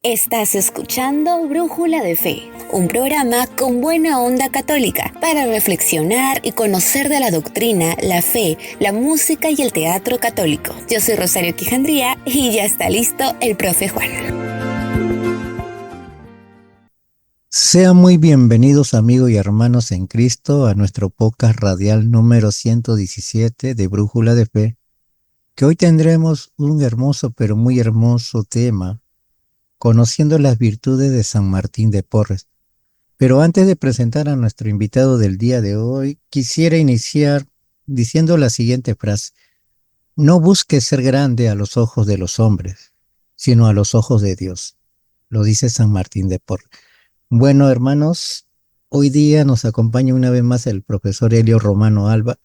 Estás escuchando Brújula de Fe, un programa con buena onda católica para reflexionar y conocer de la doctrina, la fe, la música y el teatro católico. Yo soy Rosario Quijandría y ya está listo el profe Juan. Sean muy bienvenidos amigos y hermanos en Cristo a nuestro podcast radial número 117 de Brújula de Fe, que hoy tendremos un hermoso pero muy hermoso tema, conociendo las virtudes de San Martín de Porres. Pero antes de presentar a nuestro invitado del día de hoy, quisiera iniciar diciendo la siguiente frase: no busques ser grande a los ojos de los hombres, sino a los ojos de Dios. Lo dice San Martín de Porres. Bueno, hermanos, hoy día nos acompaña una vez más el profesor Elio Romano Alba.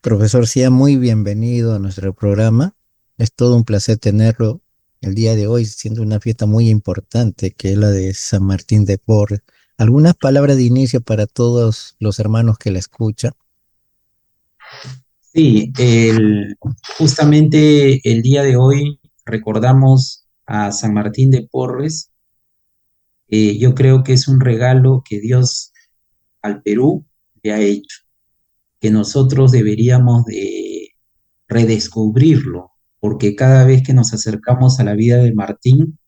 Profesor, sea muy bienvenido a nuestro programa. Es todo un placer tenerlo el día de hoy, siendo una fiesta muy importante que es la de San Martín de Porres. ¿Algunas palabras de inicio para todos los hermanos que la escuchan? Sí, justamente el día de hoy recordamos a San Martín de Porres. Yo creo que es un regalo que Dios al Perú le ha hecho, que nosotros deberíamos de redescubrirlo, porque cada vez que nos acercamos a la vida de Martín,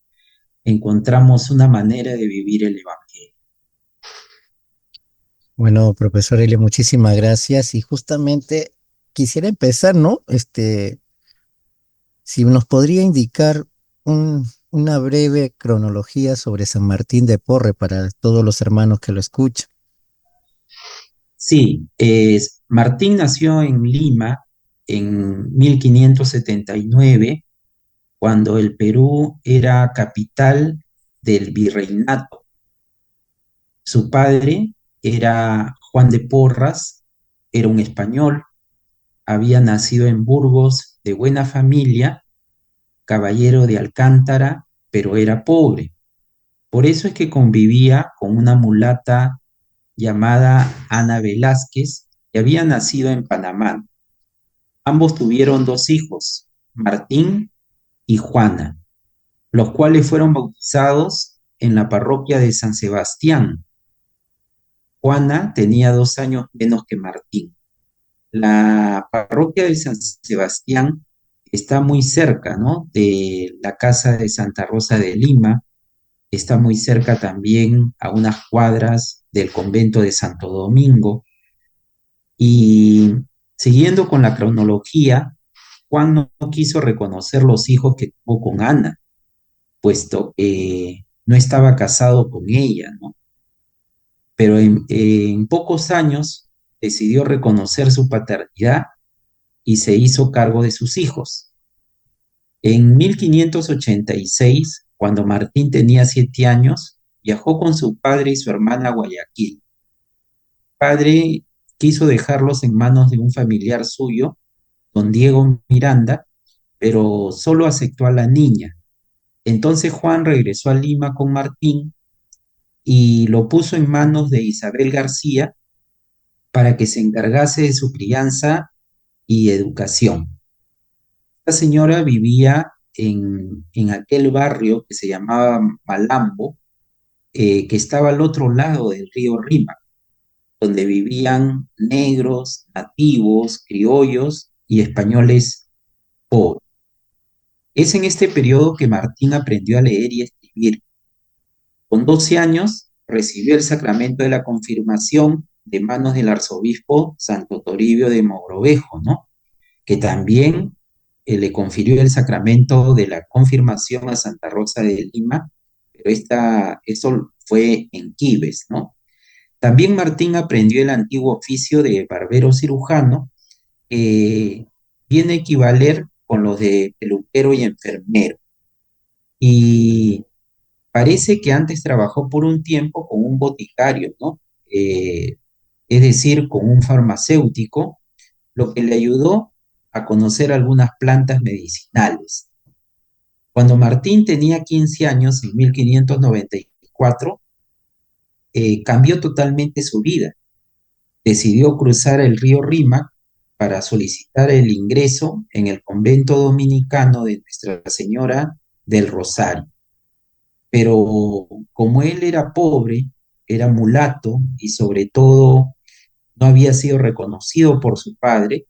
encontramos una manera de vivir el Evangelio. Bueno, profesor Elio, muchísimas gracias. Y justamente quisiera empezar, ¿no? Si nos podría indicar una breve cronología sobre San Martín de Porres para todos los hermanos que lo escuchan. Sí, Martín nació en Lima en 1579 cuando el Perú era capital del virreinato. Su padre era Juan de Porras, era un español, había nacido en Burgos de buena familia, caballero de Alcántara, pero era pobre. Por eso es que convivía con una mulata llamada Ana Velázquez, que había nacido en Panamá. Ambos tuvieron dos hijos, Martín y Juana, los cuales fueron bautizados en la parroquia de San Sebastián. Juana tenía 2 años menos que Martín. La parroquia de San Sebastián está muy cerca, ¿no?, de la casa de Santa Rosa de Lima, está muy cerca también a unas cuadras del convento de Santo Domingo. Y siguiendo con la cronología, Juan no quiso reconocer los hijos que tuvo con Ana, puesto que no estaba casado con ella, ¿no? Pero en pocos años decidió reconocer su paternidad y se hizo cargo de sus hijos. En 1586, cuando Martín tenía 7 años, viajó con su padre y su hermana a Guayaquil. El padre quiso dejarlos en manos de un familiar suyo, don Diego Miranda, pero solo aceptó a la niña. Entonces Juan regresó a Lima con Martín y lo puso en manos de Isabel García para que se encargase de su crianza y educación. Esta señora vivía en aquel barrio que se llamaba Malambo, que estaba al otro lado del río Rima, donde vivían negros, nativos, criollos y españoles pobres. Es en este periodo que Martín aprendió a leer y escribir. Con 12 años recibió el sacramento de la confirmación de manos del arzobispo Santo Toribio de Mogrovejo, ¿no?, que también le confirió el sacramento de la confirmación a Santa Rosa de Lima, pero eso fue en Quibes, ¿no? También Martín aprendió el antiguo oficio de barbero cirujano, que viene a equivaler con los de peluquero y enfermero. Y parece que antes trabajó por un tiempo con un boticario, ¿no? Es decir, con un farmacéutico, lo que le ayudó a conocer algunas plantas medicinales. Cuando Martín tenía 15 años, en 1594, cambió totalmente su vida. Decidió cruzar el río Rímac para solicitar el ingreso en el convento dominicano de Nuestra Señora del Rosario. pero como él era pobre, era mulato y sobre todo no había sido reconocido por su padre,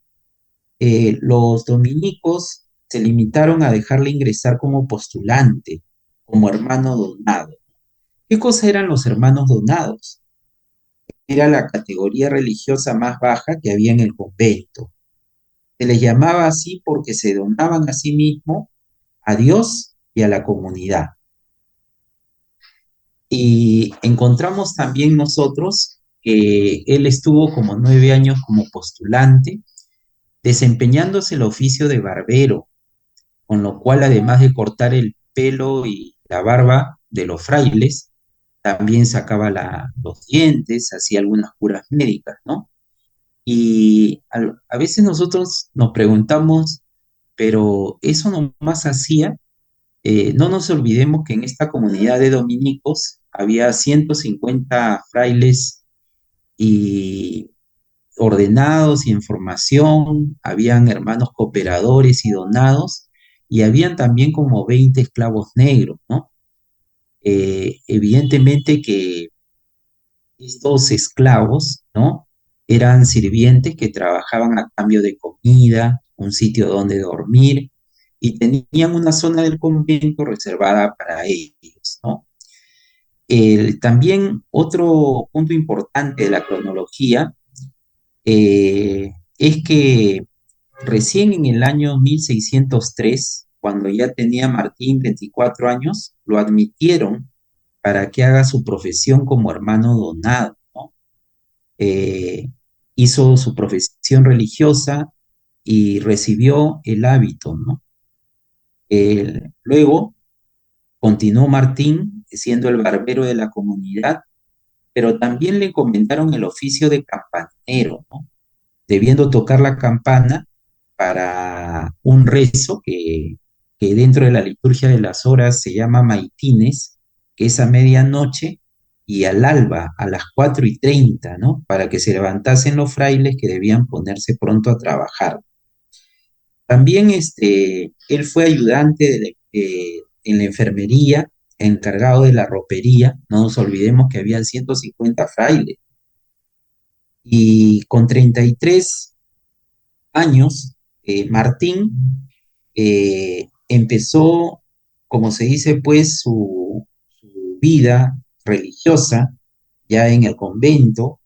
los dominicos se limitaron a dejarle ingresar como postulante, como hermano donado. ¿Qué cosa eran los hermanos donados? Era la categoría religiosa más baja que había en el convento. Se les llamaba así porque se donaban a sí mismos, a Dios y a la comunidad. Y encontramos también nosotros que él estuvo como 9 años como postulante, desempeñándose el oficio de barbero, con lo cual además de cortar el pelo y la barba de los frailes, también sacaba los dientes, hacía algunas curas médicas, ¿no? Y a veces nosotros nos preguntamos, pero eso nomás hacía. No nos olvidemos que en esta comunidad de dominicos había 150 frailes y ordenados y en formación, habían hermanos cooperadores y donados, y habían también como 20 esclavos negros, ¿no? Evidentemente que estos esclavos, ¿no? Eran sirvientes que trabajaban a cambio de comida, un sitio donde dormir, y tenían una zona del convento reservada para ellos, ¿no? También otro punto importante de la cronología es que recién en el año 1603, cuando ya tenía Martín 24 años, lo admitieron para que haga su profesión como hermano donado, ¿no? Eh, Hizo su profesión religiosa y recibió el hábito, ¿no? Luego continuó Martín siendo el barbero de la comunidad, pero también le encomendaron el oficio de campanero, ¿no? Debiendo tocar la campana para un rezo que dentro de la liturgia de las horas se llama maitines, que es a medianoche y al alba, a las 4:30, ¿no? Para que se levantasen los frailes que debían ponerse pronto a trabajar. También él fue ayudante en la enfermería, encargado de la ropería. No nos olvidemos que habían 150 frailes. Y con 33 años, Martín empezó, como se dice, pues su vida religiosa ya en el convento,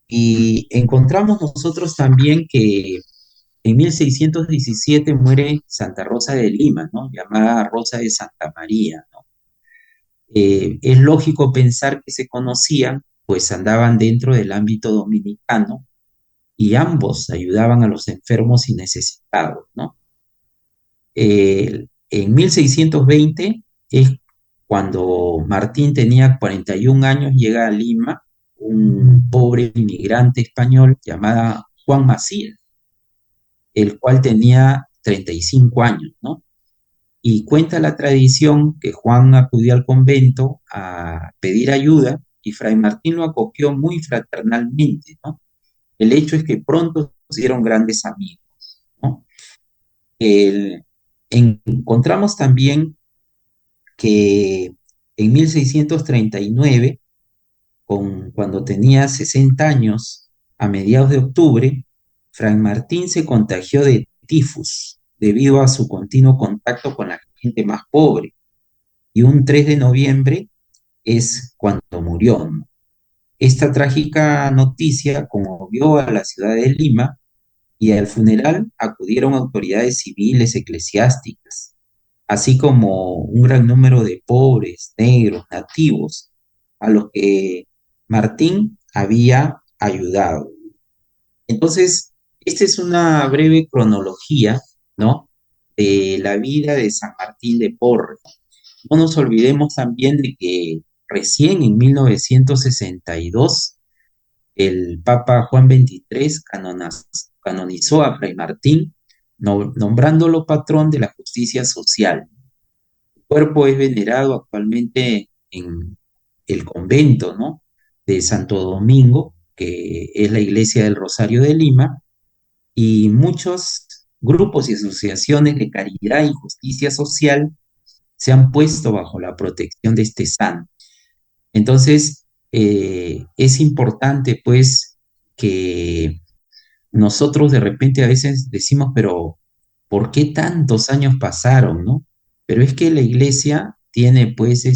y encontramos nosotros también que en 1617 muere Santa Rosa de Lima, ¿no? Llamada Rosa de Santa María, ¿no? Es lógico pensar que se conocían, pues andaban dentro del ámbito dominicano y ambos ayudaban a los enfermos y necesitados, ¿no? En 1620 es cuando Martín tenía 41 años, llega a Lima un pobre inmigrante español llamado Juan Macías, el cual tenía 35 años, ¿no? Y cuenta la tradición que Juan acudió al convento a pedir ayuda y Fray Martín lo acogió muy fraternalmente, ¿no? El hecho es que pronto se hicieron grandes amigos, ¿no? El- Encontramos también que en 1639, cuando tenía 60 años, a mediados de octubre, Fray Martín se contagió de tifus debido a su continuo contacto con la gente más pobre. Y un 3 de noviembre es cuando murió, ¿no? Esta trágica noticia conmovió a la ciudad de Lima y al funeral acudieron autoridades civiles, eclesiásticas, así como un gran número de pobres, negros, nativos, a los que Martín había ayudado. Entonces, esta es una breve cronología, ¿no? De la vida de San Martín de Porres. No nos olvidemos también de que recién en 1962 el Papa Juan XXIII canonizó a Fray Martín, nombrándolo patrón de la justicia social. El cuerpo es venerado actualmente en el convento, ¿no? De Santo Domingo, que es la iglesia del Rosario de Lima, y muchos grupos y asociaciones de caridad y justicia social se han puesto bajo la protección de este santo. Entonces, es importante pues que nosotros de repente a veces decimos, pero ¿por qué tantos años pasaron, no? Pero es que la iglesia tiene pues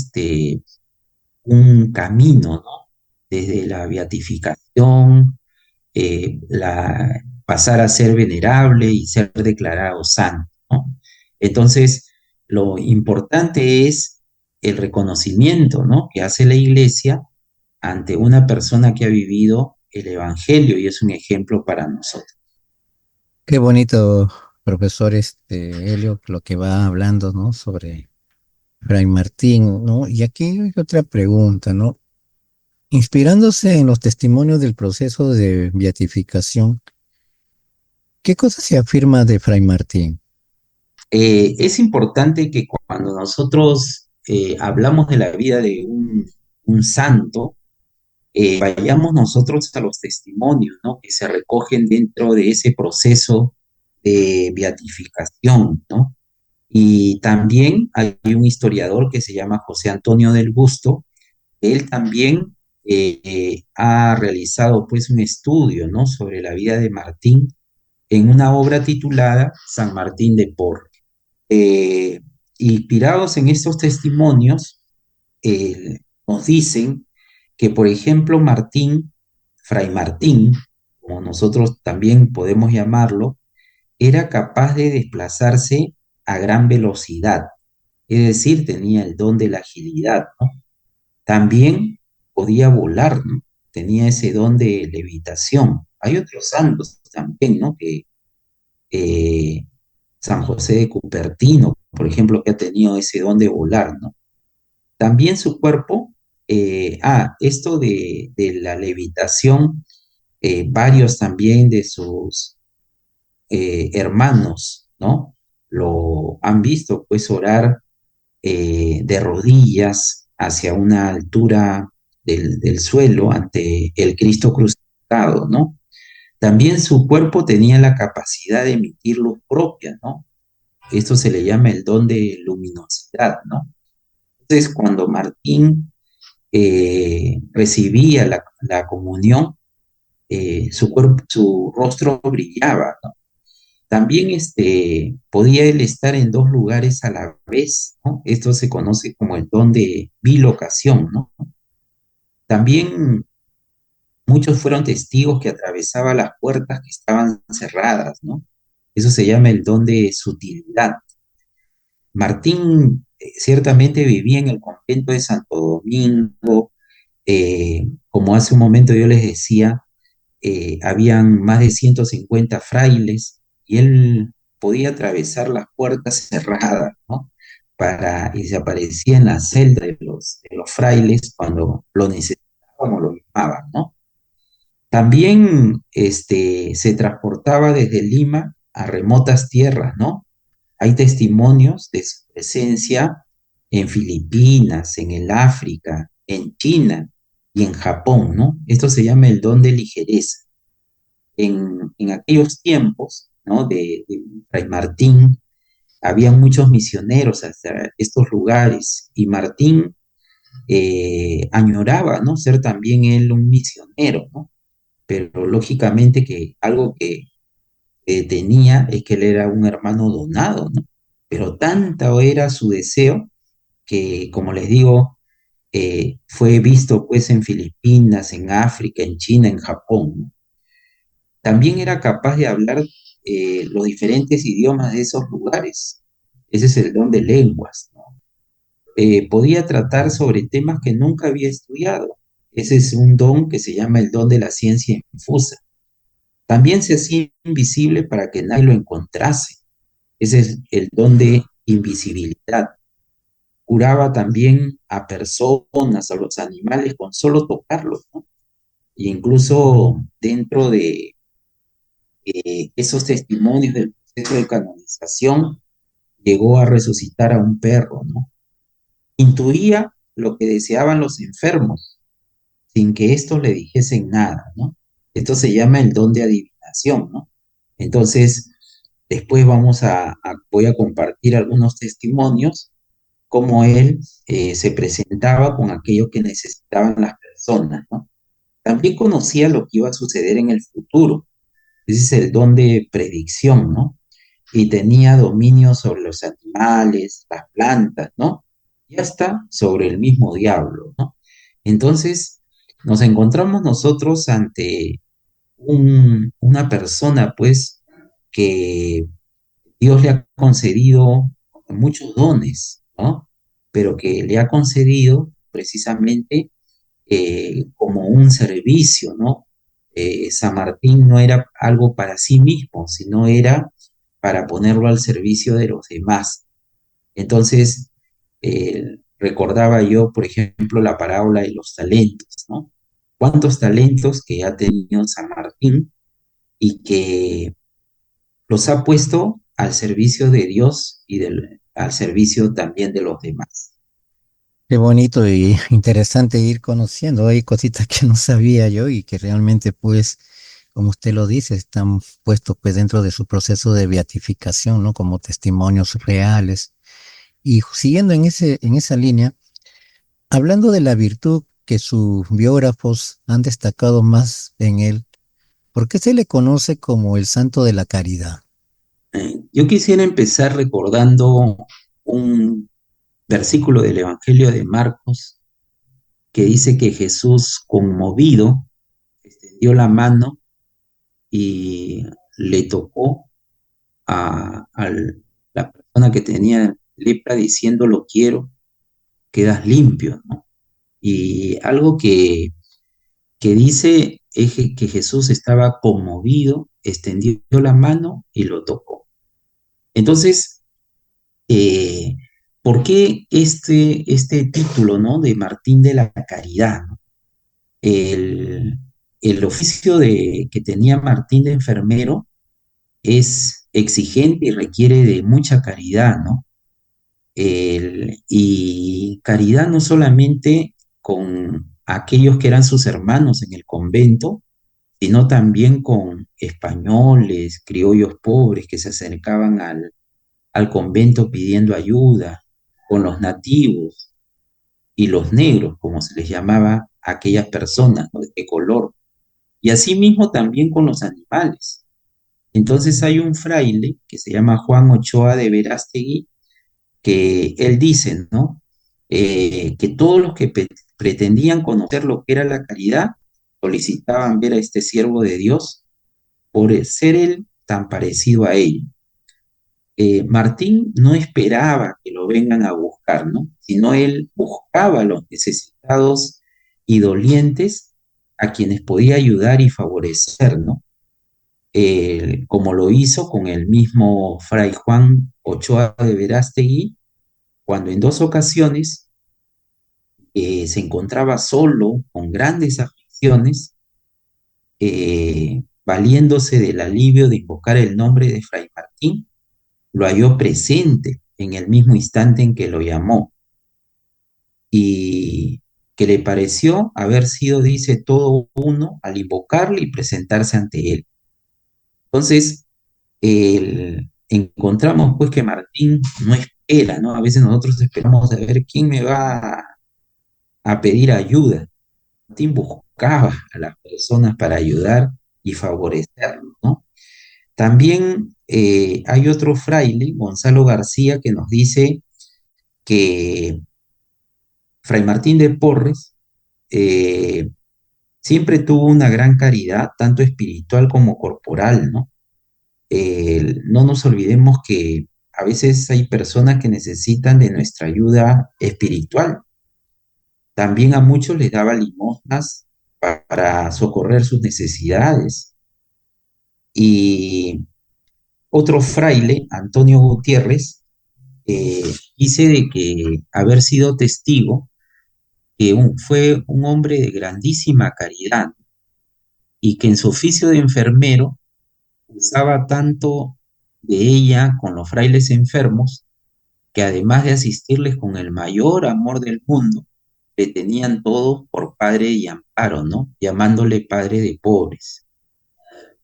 un camino, ¿no? Desde la beatificación, pasar a ser venerable y ser declarado santo, ¿no? Entonces, lo importante es el reconocimiento, ¿no? Que hace la iglesia ante una persona que ha vivido el evangelio y es un ejemplo para nosotros. Qué bonito, profesor Helio, lo que va hablando, ¿no? Sobre Fray Martín, ¿no? Y aquí hay otra pregunta, ¿no? Inspirándose en los testimonios del proceso de beatificación, ¿qué cosa se afirma de Fray Martín? Es importante que cuando nosotros hablamos de la vida de un santo, vayamos nosotros a los testimonios, ¿no? Que se recogen dentro de ese proceso de beatificación, ¿no? Y también hay un historiador que se llama José Antonio del Busto. Él también ha realizado pues un estudio, ¿no? Sobre la vida de Martín en una obra titulada San Martín de Porres. Eh, Inspirados en estos testimonios, nos dicen que, por ejemplo, Martín, Fray Martín, como nosotros también podemos llamarlo, era capaz de desplazarse a gran velocidad, es decir, tenía el don de la agilidad, ¿no? También podía volar, ¿no? Tenía ese don de levitación. Hay otros santos también, ¿no? Eh, San José de Cupertino, por ejemplo, que ha tenido ese don de volar, ¿no? También su cuerpo, esto de la levitación, varios también de sus hermanos, ¿no? Lo han visto, pues, orar de rodillas hacia una altura del suelo ante el Cristo crucificado, ¿no? También su cuerpo tenía la capacidad de emitir luz propia, ¿no? Esto se le llama el don de luminosidad, ¿no? Entonces, cuando Martín recibía la comunión, su cuerpo, su rostro brillaba, ¿no? También podía él estar en dos lugares a la vez, ¿no? Esto se conoce como el don de bilocación, ¿no? También muchos fueron testigos que atravesaba las puertas que estaban cerradas, ¿no? Eso se llama el don de sutilidad. Martín ciertamente vivía en el convento de Santo Domingo, como hace un momento yo les decía, habían más de 150 frailes y él podía atravesar las puertas cerradas, ¿no? Y se aparecía en la celda de los frailes cuando lo necesitaban o lo llamaban, ¿no? También se transportaba desde Lima a remotas tierras, ¿no? Hay testimonios de su presencia en Filipinas, en el África, en China y en Japón, ¿no? Esto se llama el don de ligereza. En aquellos tiempos, ¿no? De Fray Martín, había muchos misioneros hasta estos lugares y Martín añoraba, ¿no? Ser también él un misionero, ¿no? Pero lógicamente que algo que tenía es que él era un hermano donado, ¿no? Pero tanto era su deseo que, como les digo, fue visto pues en Filipinas, en África, en China, en Japón, ¿no? También era capaz de hablar los diferentes idiomas de esos lugares. Ese es el don de lenguas, ¿no? Podía tratar sobre temas que nunca había estudiado. Ese es un don que se llama el don de la ciencia infusa. También se hacía invisible para que nadie lo encontrase. Ese es el don de invisibilidad. Curaba también a personas, a los animales, con solo tocarlos, ¿no? E incluso dentro de esos testimonios del proceso de canonización, llegó a resucitar a un perro, ¿no? Intuía lo que deseaban los enfermos, sin que estos le dijesen nada, ¿no? Esto se llama el don de adivinación, ¿no? Entonces, después voy a compartir algunos testimonios cómo él se presentaba con aquello que necesitaban las personas, ¿no? También conocía lo que iba a suceder en el futuro. Ese es el don de predicción, ¿no? Y tenía dominio sobre los animales, las plantas, ¿no? Y hasta sobre el mismo diablo, ¿no? Entonces, nos encontramos nosotros ante una persona, pues, que Dios le ha concedido muchos dones, ¿no? Pero que le ha concedido precisamente como un servicio, ¿no? San Martín no era algo para sí mismo, sino era para ponerlo al servicio de los demás. Entonces, recordaba yo, por ejemplo, la parábola de los talentos, ¿no? ¿Cuántos talentos que ha tenido San Martín y que los ha puesto al servicio de Dios y al servicio también de los demás? Qué bonito y interesante ir conociendo. Hay cositas que no sabía yo y que realmente, pues, como usted lo dice, están puestos pues dentro de su proceso de beatificación, ¿no? Como testimonios reales. Y siguiendo en esa línea, hablando de la virtud que sus biógrafos han destacado más en él, ¿por qué se le conoce como el santo de la caridad? Yo quisiera empezar recordando un versículo del Evangelio de Marcos que dice que Jesús, conmovido, extendió la mano y le tocó a la persona que tenía lepra diciendo, lo quiero, quedas limpio, ¿no? Y algo que dice es que Jesús estaba conmovido, extendió la mano y lo tocó. Entonces, eh, ¿por qué este título, ¿no? De Martín de la Caridad, ¿no? El, el oficio que tenía Martín de enfermero es exigente y requiere de mucha caridad, ¿no? Y caridad no solamente con aquellos que eran sus hermanos en el convento, sino también con españoles, criollos pobres que se acercaban al convento pidiendo ayuda, con los nativos y los negros, como se les llamaba a aquellas personas, ¿no? De color, y asimismo también con los animales. Entonces hay un fraile que se llama Juan Ochoa de Verástegui, que él dice, ¿no? Que todos los que pretendían conocer lo que era la caridad solicitaban ver a este siervo de Dios por ser él tan parecido a ellos. Martín no esperaba que lo vengan a buscar, ¿no? Sino él buscaba a los necesitados y dolientes a quienes podía ayudar y favorecer, ¿no? Como lo hizo con el mismo Fray Juan Ochoa de Verástegui, cuando en dos ocasiones se encontraba solo, con grandes aflicciones, valiéndose del alivio de invocar el nombre de Fray Martín, lo halló presente en el mismo instante en que lo llamó y que le pareció haber sido, dice, todo uno al invocarle y presentarse ante él. Entonces, encontramos pues que Martín no espera, ¿no? A veces nosotros esperamos a ver quién me va a pedir ayuda. Martín buscaba a las personas para ayudar y favorecerlos, ¿no? También hay otro fraile, Gonzalo García, que nos dice que Fray Martín de Porres eh, siempre tuvo una gran caridad, tanto espiritual como corporal, ¿no? No nos olvidemos que a veces hay personas que necesitan de nuestra ayuda espiritual. También a muchos les daba limosnas para socorrer sus necesidades. Y otro fraile, Antonio Gutiérrez, dice de que haber sido testigo que fue un hombre de grandísima caridad y que en su oficio de enfermero usaba tanto de ella con los frailes enfermos que además de asistirles con el mayor amor del mundo, le tenían todos por padre y amparo, ¿no? Llamándole padre de pobres.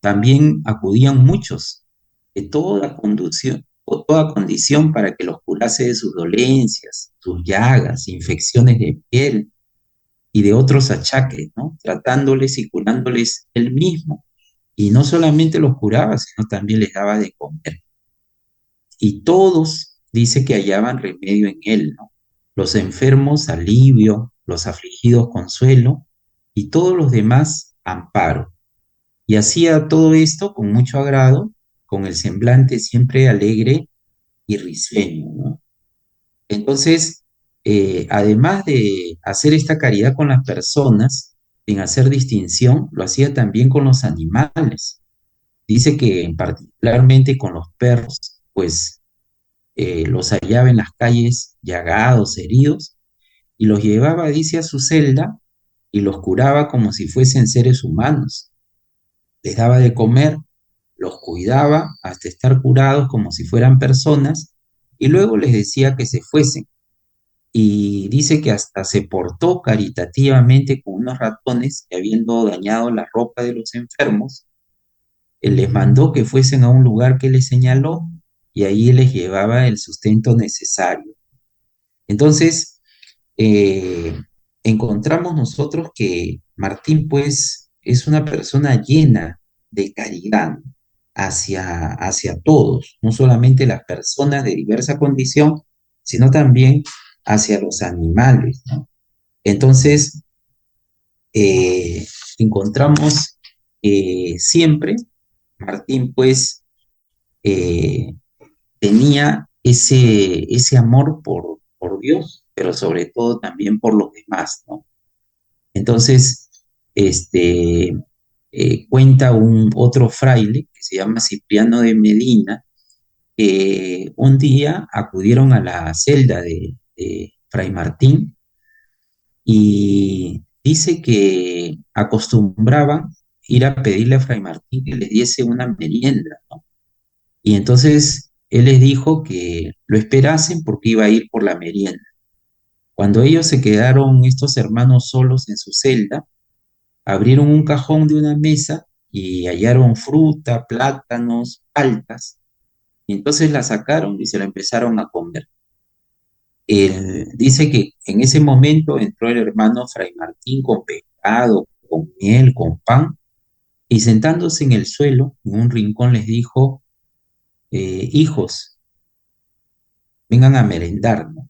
También acudían muchos de toda condición para que los curase de sus dolencias, sus llagas, infecciones de piel y de otros achaques, ¿no? Tratándoles y curándoles él mismo. Y no solamente los curaba, sino también les daba de comer. Y todos dice que hallaban remedio en él, ¿no? Los enfermos alivio, los afligidos consuelo y todos los demás amparo. Y hacía todo esto con mucho agrado, con el semblante siempre alegre y risueño, ¿no? Entonces, además de hacer esta caridad con las personas, sin hacer distinción, lo hacía también con los animales. Dice que particularmente con los perros, pues los hallaba en las calles llagados, heridos, y los llevaba, dice, a su celda y los curaba como si fuesen seres humanos. Les daba de comer, los cuidaba hasta estar curados como si fueran personas, y luego les decía que se fuesen. Y dice que hasta se portó caritativamente con unos ratones que, habiendo dañado la ropa de los enfermos, les mandó que fuesen a un lugar que les señaló y ahí les llevaba el sustento necesario. Entonces, eh, encontramos nosotros que Martín, pues, es una persona llena de caridad hacia todos, no solamente las personas de diversa condición, sino también hacia los animales, ¿no? Entonces, eh, encontramos siempre, Martín, pues, eh, tenía ese amor por Dios, pero sobre todo también por los demás, ¿no? Entonces, este, cuenta un otro fraile que se llama Cipriano de Medina, que un día acudieron a la celda de Fray Martín y dice que acostumbraban ir a pedirle a Fray Martín que les diese una merienda, ¿no? Y entonces él les dijo que lo esperasen porque iba a ir por la merienda. Cuando ellos se quedaron, estos hermanos, solos en su celda, abrieron un cajón de una mesa y hallaron fruta, plátanos, paltas, y entonces la sacaron y se la empezaron a comer. Dice que en ese momento entró el hermano Fray Martín con pescado, con miel, con pan, y sentándose en el suelo, en un rincón, les dijo, hijos, vengan a merendar, ¿no?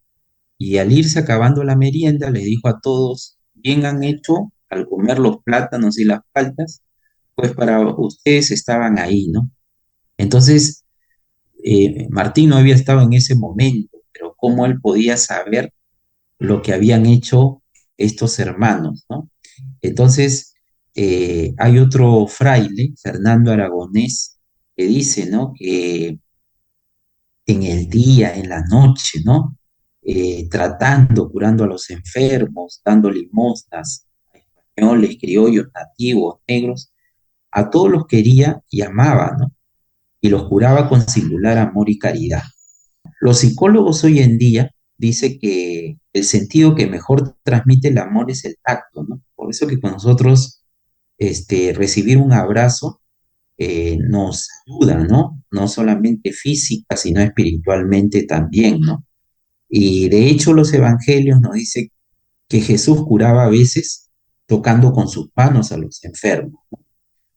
Y al irse acabando la merienda, les dijo a todos, bien han hecho al comer los plátanos y las paltas, pues para ustedes estaban ahí, ¿no? Entonces, Martín no había estado en ese momento, pero cómo él podía saber lo que habían hecho estos hermanos, ¿no? Entonces, hay otro fraile, Fernando Aragonés, que dice, ¿no? Que en el día, en la noche, ¿no? Tratando, curando a los enfermos, dando limosnas a españoles, criollos, nativos, negros, a todos los quería y amaba, ¿no? Y los curaba con singular amor y caridad. Los psicólogos hoy en día dicen que el sentido que mejor transmite el amor es el tacto, ¿no? Por eso que con nosotros recibir un abrazo nos ayuda, ¿no? No solamente física, sino espiritualmente también, ¿no? Y de hecho los evangelios nos dicen que Jesús curaba a veces tocando con sus manos a los enfermos.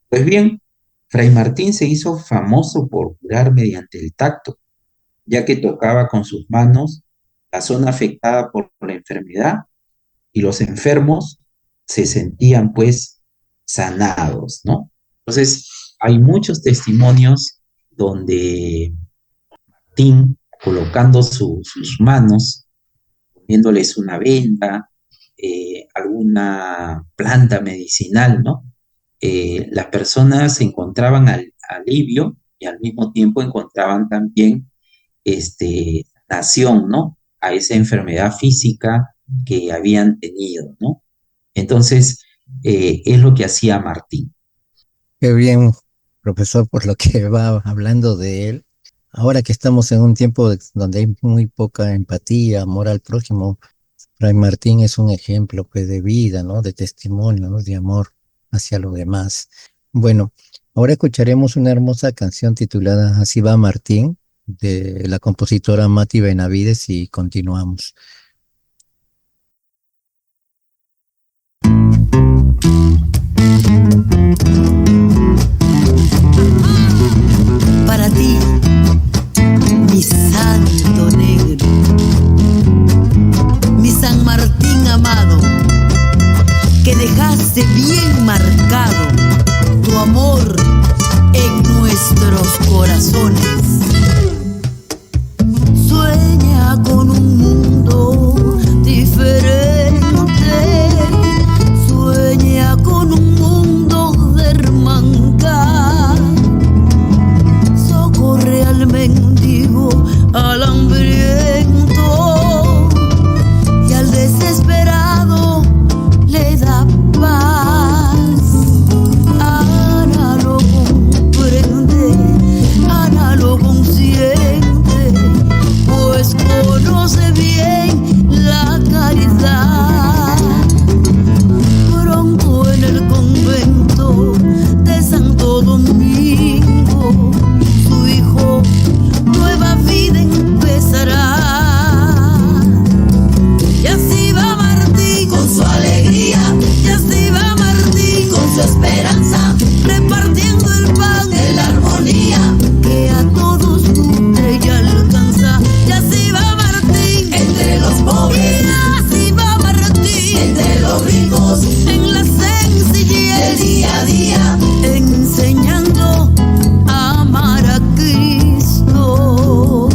Pues bien, Fray Martín se hizo famoso por curar mediante el tacto, ya que tocaba con sus manos la zona afectada por la enfermedad y los enfermos se sentían pues sanados, ¿no? Entonces, hay muchos testimonios donde Martín, colocando sus manos, poniéndoles una venda, alguna planta medicinal, ¿no? Las personas encontraban alivio y al mismo tiempo encontraban también nación, ¿no? A esa enfermedad física que habían tenido, ¿no? Entonces, es lo que hacía Martín. Qué bien, profesor, por lo que va hablando de él. Ahora que estamos en un tiempo donde hay muy poca empatía, amor al prójimo, Fray Martín es un ejemplo pues, de vida, ¿no? De testimonio, ¿no? De amor hacia los demás. Bueno, ahora escucharemos una hermosa canción titulada Así va Martín, de la compositora Mati Benavides y continuamos. Para ti, mi santo negro, mi San Martín amado, que dejaste bien marcado tu amor en nuestros corazones. Sueña con un mundo diferente, sueña con un mundo de hermandad. Socorre al mendigo, al hambriento y al desesperado le da paz. Ana lo comprende, Ana lo consiente, pues conoce bien la caridad. Pronto en el convento de Santo Domingo, su hijo nueva vida empezará. Y así va Martín con su alegría, y así va Martín con su esperanza, repartiendo el pan de la armonía que a todos nutre y alcanza. Y así va Martín entre los pobres, y así va Martín entre los ricos, en la sencillez del día a día, enseñando a amar a Cristo,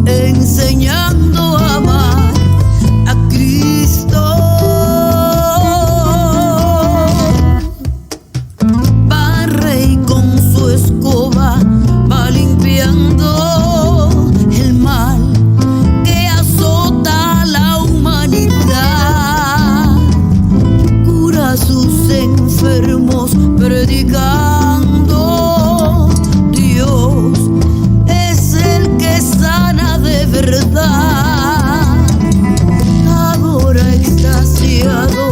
enseñando a amar a Cristo. Barre y con su escoba va limpiando el mal que azota a la humanidad. Cura a sus enfermos predicando. Dios es el que sana de verdad. Adora extasiado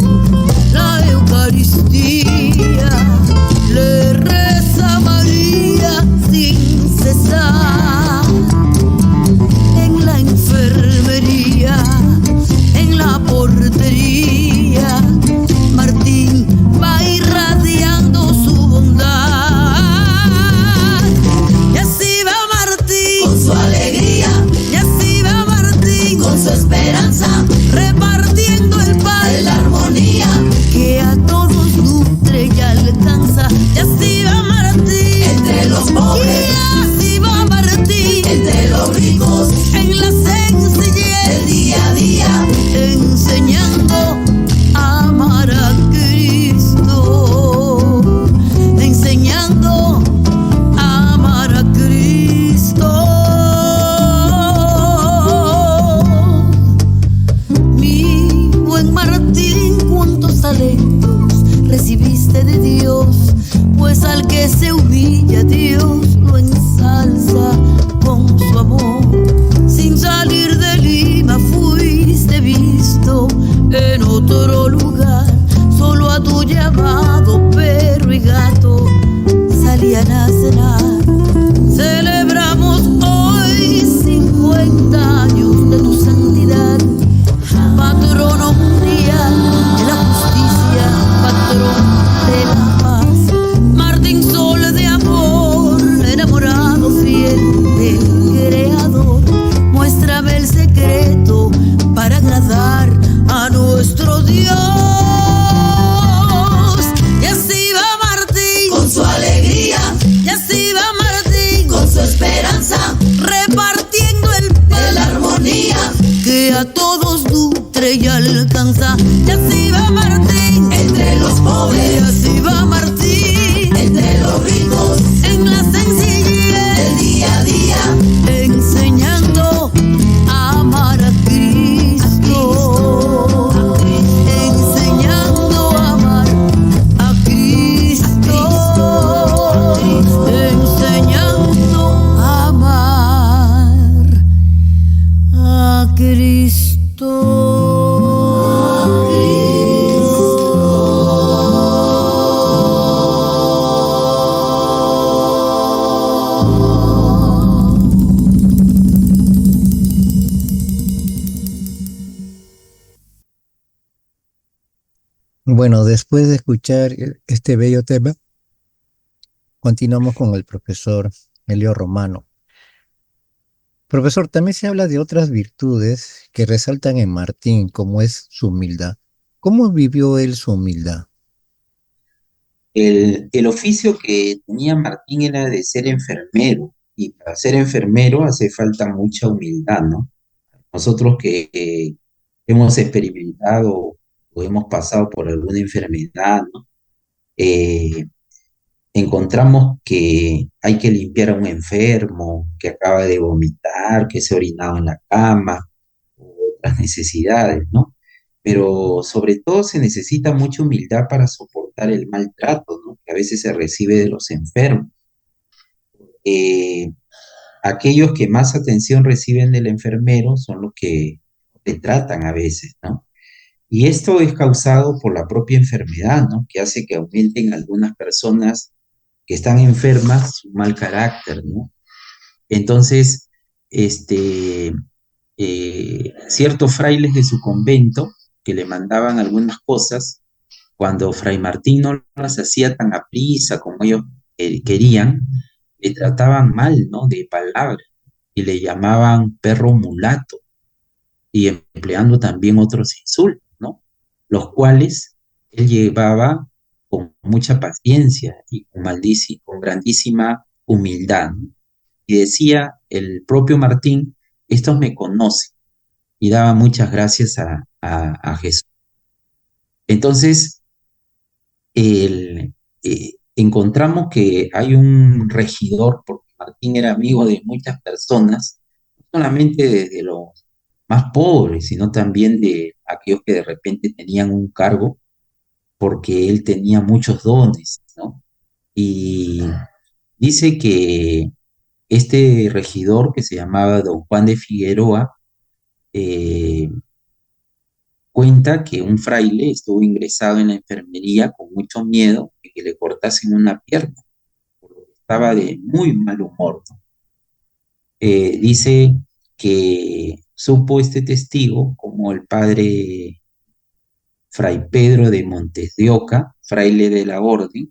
la Eucaristía, le reza a María sin cesar. En la enfermería, en la portería, Martín va irradiando su bondad. Y así va Martín con su alegría, y así va Martín con su esperanza, repartiendo el pan de la armonía que a todos nutre y alcanza. Y así va Martín entre los pobres, y así va Martín entre los ricos, en la sencillez del día a día, enseñando a amar a Cristo, enseñando a amar a Cristo. Mi buen Martín, cuántos talentos recibiste de Dios, pues al que se humilla Dios lo ensalza con su amor. Sin salir de Lima fuiste visto en otro lugar, solo a tu llamado perro y gato salían a cenar. Celebramos hoy 50 años de tu santidad, patrono mundial de la justicia, patrón de la paz. Martín, sol de amor, enamorado fiel del Creador, muéstrame el secreto para agradar a nuestro Dios. Y así va Martín con su alegría, y así va Martín con su esperanza, repartiendo el pan de la armonía que a todos nutre y alcanza. Y así va Martín entre los pobres, y así va Martín entre los ricos, en la sencillez del día a día, enseñando a amar a Cristo, enseñando a amar a Cristo, enseñando a amar a Cristo. Bueno, después de escuchar este bello tema, continuamos con el profesor Elio Romano. Profesor, también se habla de otras virtudes que resaltan en Martín, como es su humildad. ¿Cómo vivió él su humildad? El oficio que tenía Martín era de ser enfermero, y para ser enfermero hace falta mucha humildad, ¿no? Nosotros que hemos experimentado o hemos pasado por alguna enfermedad, ¿no? Eh, Encontramos que hay que limpiar a un enfermo que acaba de vomitar, que se ha orinado en la cama, u otras necesidades, ¿no? Pero sobre todo se necesita mucha humildad para soportar el maltrato, ¿no? Que a veces se recibe de los enfermos. Eh, Aquellos que más atención reciben del enfermero son los que le tratan a veces, ¿no? Y esto es causado por la propia enfermedad, ¿no? Que hace que aumenten algunas personas que están enfermas su mal carácter, ¿no? Entonces, este, ciertos frailes de su convento que le mandaban algunas cosas, cuando Fray Martín no las hacía tan a prisa como ellos querían, le trataban mal, ¿no? De palabras y le llamaban perro mulato y empleando también otros insultos, ¿no? Los cuales él llevaba con mucha paciencia y con grandísima humildad, ¿no? Y decía el propio Martín, estos me conocen, y daba muchas gracias a Jesús. Entonces, encontramos que hay un regidor, porque Martín era amigo de muchas personas, no solamente desde los más pobres, sino también de aquellos que de repente tenían un cargo, porque él tenía muchos dones, ¿no? Y dice que este regidor, que se llamaba don Juan de Figueroa, eh, cuenta que un fraile estuvo ingresado en la enfermería con mucho miedo de que le cortasen una pierna, porque estaba de muy mal humor, ¿no? Dice que supo este testigo como el padre Fray Pedro de Montes de Oca, fraile de la orden,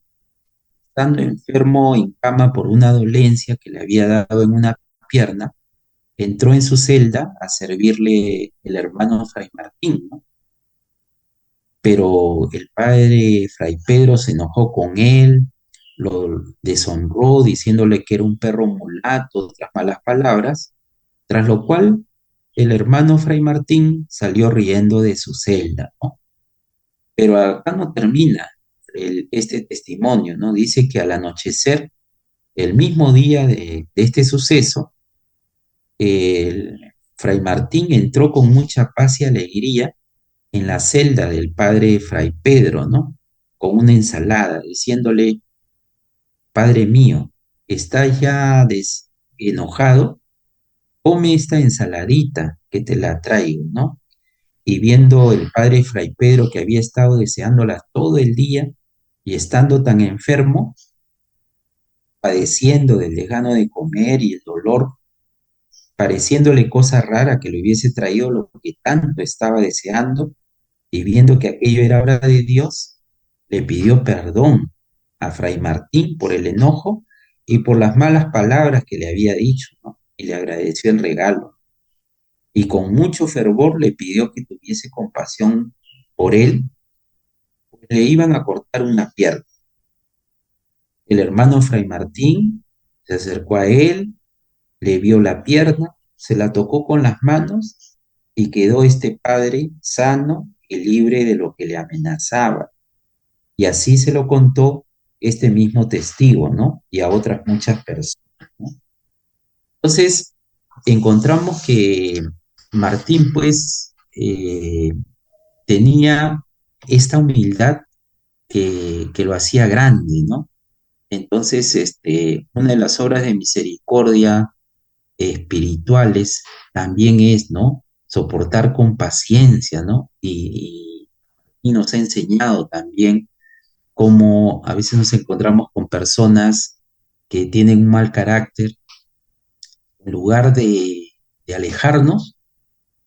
estando enfermo en cama por una dolencia que le había dado en una pierna, entró en su celda a servirle el hermano Fray Martín, ¿no? Pero el padre Fray Pedro se enojó con él, lo deshonró diciéndole que era un perro mulato, otras malas palabras, tras lo cual el hermano Fray Martín salió riendo de su celda, ¿no? Pero acá no termina este testimonio, ¿no? Dice que al anochecer, el mismo día de este suceso, el Fray Martín entró con mucha paz y alegría en la celda del padre Fray Pedro, ¿no? Con una ensalada, diciéndole, Padre mío, ¿estás ya enojado? Come esta ensaladita que te la traigo, ¿no? Y viendo el padre Fray Pedro que había estado deseándola todo el día y estando tan enfermo, padeciendo del desgano de comer y el dolor, pareciéndole cosa rara que le hubiese traído lo que tanto estaba deseando, y viendo que aquello era obra de Dios, le pidió perdón a Fray Martín por el enojo y por las malas palabras que le había dicho, ¿no? Y le agradeció el regalo. Y con mucho fervor le pidió que tuviese compasión por él, porque le iban a cortar una pierna. El hermano Fray Martín se acercó a él, le vio la pierna, se la tocó con las manos y quedó este padre sano y libre de lo que le amenazaba. Y así se lo contó este mismo testigo, ¿no? Y a otras muchas personas, ¿no? Entonces, encontramos que Martín, pues, tenía esta humildad que lo hacía grande, ¿no? Entonces, una de las obras de misericordia espirituales también es, ¿no? Soportar con paciencia, ¿no? Y nos ha enseñado también cómo a veces nos encontramos con personas que tienen un mal carácter. En lugar de alejarnos,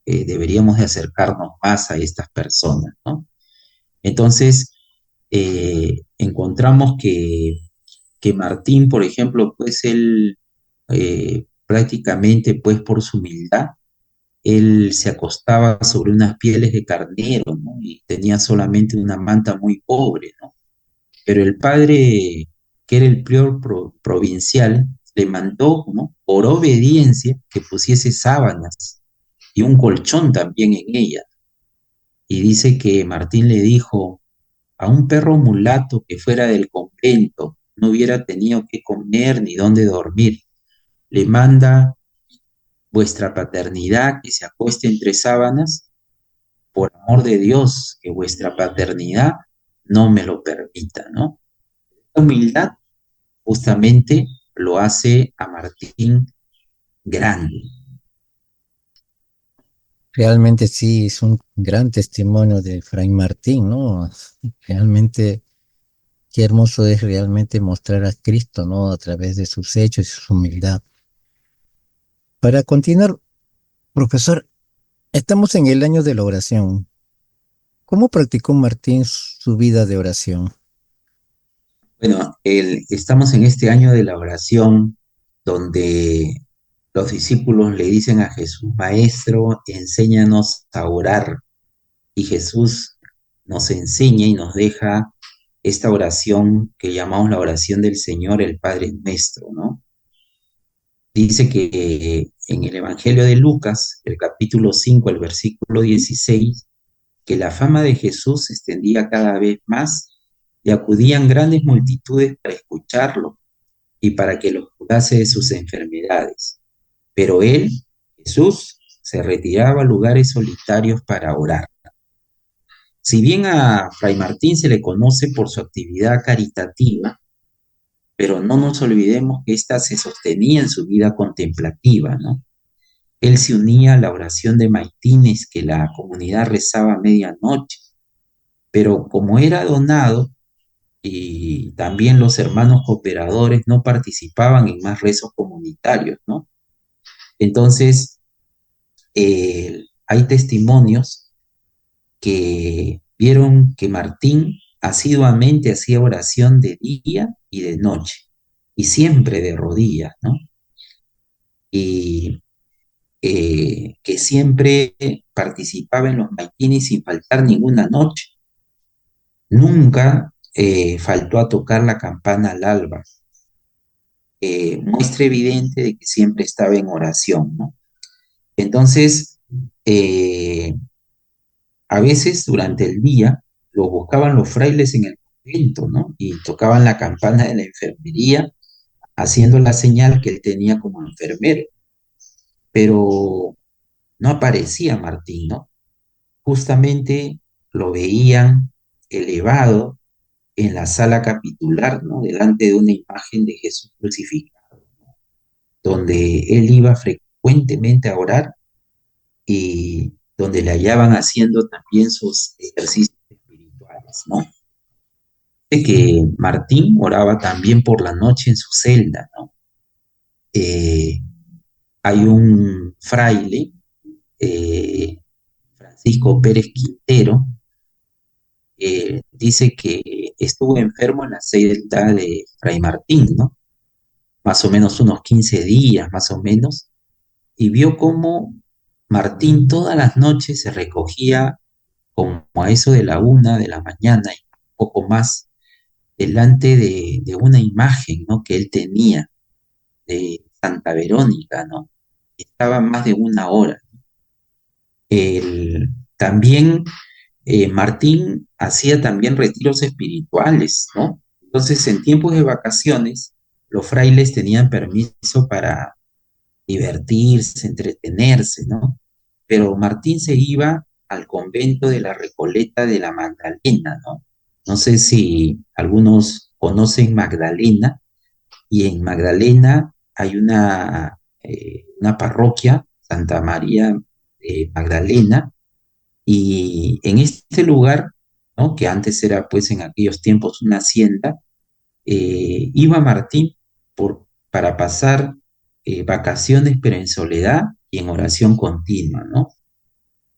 deberíamos de acercarnos más a estas personas, ¿no? Entonces, encontramos que Martín, por ejemplo, pues él prácticamente pues por su humildad, él se acostaba sobre unas pieles de carnero, ¿no? Y tenía solamente una manta muy pobre, ¿no? Pero el padre, que era el prior provincial, le mandó, ¿no? Por obediencia, que pusiese sábanas y un colchón también en ella. Y dice que Martín le dijo, a un perro mulato que fuera del convento no hubiera tenido que comer ni dónde dormir. Le manda vuestra paternidad que se acueste entre sábanas, por amor de Dios, que vuestra paternidad no me lo permita, ¿no? La humildad justamente lo hace a Martín grande. Realmente sí, es un gran testimonio de Fray Martín, ¿no? Realmente, qué hermoso es realmente mostrar a Cristo, ¿no? A través de sus hechos y su humildad. Para continuar, profesor, estamos en el año de la oración. ¿Cómo practicó Martín su vida de oración? Bueno, estamos en este año de la oración donde los discípulos le dicen a Jesús, Maestro, enséñanos a orar. Y Jesús nos enseña y nos deja esta oración que llamamos la oración del Señor, el Padre Nuestro, ¿no? Dice que en el Evangelio de Lucas, el capítulo 5, el versículo 16, que la fama de Jesús se extendía cada vez más y acudían grandes multitudes para escucharlo y para que los curase de sus enfermedades. Pero él, Jesús, se retiraba a lugares solitarios para orar. Si bien a Fray Martín se le conoce por su actividad caritativa, pero no nos olvidemos que ésta se sostenía en su vida contemplativa, ¿no? Él se unía a la oración de maitines que la comunidad rezaba a medianoche, pero como era donado y también los hermanos cooperadores no participaban en más rezos comunitarios, ¿no? Entonces, hay testimonios que vieron que Martín asiduamente hacía oración de día y de noche, y siempre de rodillas, ¿no? Y que siempre participaba en los maitines sin faltar ninguna noche. Nunca faltó a tocar la campana al alba. Muestra evidente de que siempre estaba en oración, ¿no? Entonces, eh, a veces durante el día lo buscaban los frailes en el convento, ¿no? Y tocaban la campana de la enfermería, haciendo la señal que él tenía como enfermero. Pero no aparecía Martín, ¿no? Justamente lo veían elevado en la sala capitular, ¿no? Delante de una imagen de Jesús crucificado, donde él iba frecuentemente a orar y donde le hallaban haciendo también sus ejercicios espirituales, ¿no? De que Martín oraba también por la noche en su celda, ¿no? Eh, Hay un fraile, Francisco Pérez Quintero, dice que estuvo enfermo en la celda de Fray Martín, ¿no? Más o menos unos 15 días, más o menos, y vio cómo Martín todas las noches se recogía como a eso de la 1 de la mañana y un poco más delante de una imagen, ¿no? Que él tenía de Santa Verónica, ¿no? Estaba más de una hora. También Martín hacía también retiros espirituales, ¿no? Entonces, en tiempos de vacaciones, los frailes tenían permiso para divertirse, entretenerse, ¿no? Pero Martín se iba al convento de la Recoleta de la Magdalena, ¿no? No sé si algunos conocen Magdalena, y en Magdalena hay una parroquia, Santa María Magdalena, y en este lugar, ¿no? Que antes era pues en aquellos tiempos una hacienda, iba Martín para pasar vacaciones, pero en soledad y en oración continua, ¿no?